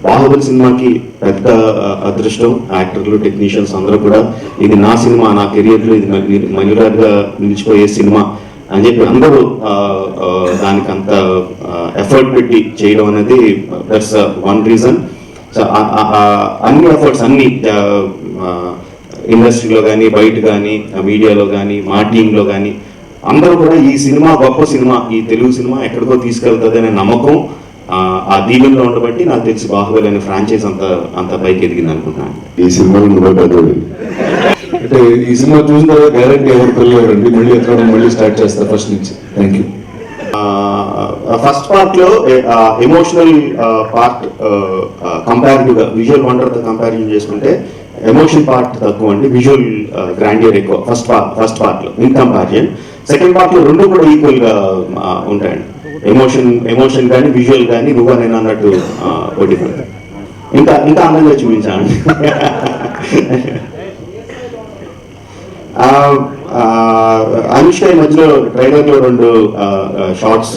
బాహుబలి సినిమాకి పెద్ద అదృష్టం, యాక్టర్లు టెక్నీషియన్స్ అందరూ కూడా ఇది నా సినిమా, నా కెరియర్లో ఇది మయూరాగా నిలిచిపోయే సినిమా అని చెప్పి అందరూ దానికి అంత ఎఫర్ట్ పెట్టి చేయడం అనేది దట్స్ వన్ రీజన్. సో అన్ని ఎఫర్ట్స్ అన్ని ఇండస్ట్రీలో కానీ, బయట కానీ, మీడియాలో కానీ, మా టీంలో కానీ అందరూ కూడా ఈ సినిమా గొప్ప సినిమా, ఈ తెలుగు సినిమా ఎక్కడికో తీసుకెళ్తుంది అనే నమ్మకం, ఆ దీవెనలో ఉండబట్టి నాకు తెలిసి బాహుబలి అనే ఫ్రాంచైజ్ అంత పైకి ఎదిగింది అనుకుంటున్నాను. ఈ సినిమాలో నువ్వే పెద్దోడు అంటే ఈ సినిమా చూసిన తర్వాత గ్యారంటీ ఎవరు పిల్లలండి మళ్ళీ ఎక్కడ మళ్ళీ స్టార్ట్ చేస్తారు ఫస్ట్ నుంచి. Thank you. ఫస్ట్ పార్ట్ లో ఎమోషనల్ పార్ట్ కంపారిటివ్గా విజువల్ వండర్తో కంపారిజన్ చేసుకుంటే ఎమోషన్ పార్ట్ తక్కువ అండి, విజువల్ గ్రాండియర్ ఎక్కువ ఫస్ట్ పార్ట్ లో ఇన్ కంపారిజన్. సెకండ్ పార్ట్ లో రెండు కూడా ఈక్వల్ గా ఉంటాయండి. ఎమోషన్ కానీ విజువల్ కానీ నువ్వు నేను అన్నట్టు ఒకటి ఇంకా అందంగా చూపించానండి. అనుష్క మధ్యలో ట్రైలర్లో రెండు షార్ట్స్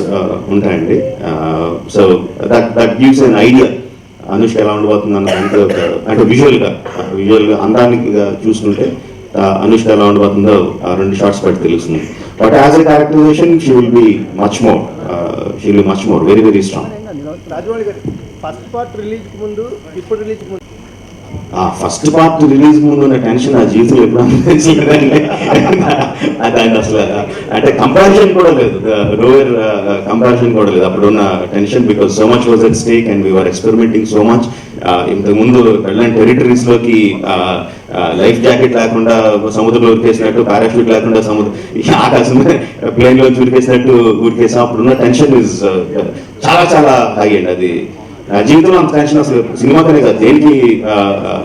ఉంటాయండి. So that gives an idea Anushka ఎలా ఉండబోతుంది అన్న దానికి అంటే విజువల్గా అందానికి చూసుకుంటే అనుష్క ఎలా ఉండబోతుందో రెండు షార్ట్స్ బట్టి తెలుస్తుంది. But as a characterisation she will be much more very very strong. First part release ముందు ఇప్పుడు రిలీజ్ ముందు ఫస్ట్ పార్ట్ రిలీజ్ ముందు ఉన్న టెన్షన్ నా జీవితంలో ఎప్పుడు అనిపించలేదండి. దాన్ని అసలు అంటే కంపారిజన్ కూడా లేదు, లోయర్ కంపారిజన్ కూడా లేదు అప్పుడున్న tension, because so much was at stake and we are experimenting so much. ఇంతకుముందు వెళ్ళని టెరిటరీస్లోకి లైఫ్ జాకెట్ లేకుండా సముద్రంలో ఉరికేసినట్టు, పారాషూట్ లేకుండా ఆకాశం ప్లేన్లో ఉరికేసినట్టు ఉరికేసాం. అప్పుడున్న టెన్షన్ ఇస్ చాలా చాలా హై అండి. అది జీవితంలో అంత టెన్షన్ అసలు సినిమాకనే కాదు దేనికి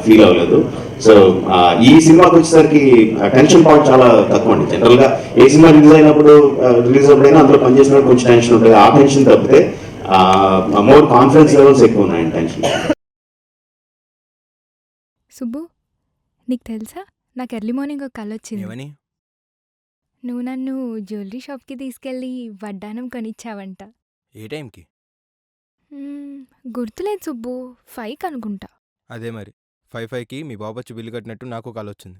ఫీల్ అవ్వలేదు. సో ఈ సినిమాకి వచ్చేసరికి టెన్షన్ పాయింట్ చాలా తక్కువ అండి. జనరల్గా ఏ సినిమా రిలీజ్ అప్పుడైనా అందులో పనిచేసినప్పుడు కొంచెం టెన్షన్ ఉంటుంది. ఆ టెన్షన్ తప్పితే మోర్ కాన్ఫిడెన్స్ లెవెల్స్ ఎక్కువ ఉన్నాయండి టెన్షన్. సుబ్బు, నీకు తెలుసా నాకు ఎర్లీ మార్నింగ్ ఒక కల వచ్చింది. నువ్వు నన్ను జ్యువెలరీ షాప్కి తీసుకెళ్ళి వడ్డానం కొనిచ్చావంట. ఏ టైంకి? గుర్తులేదు సుబ్బు, 5 అనుకుంటా. అదే మరి 5కి మీ బాబొచ్చి బిల్లు కట్టినట్టు నాకు కాల్ వచ్చింది.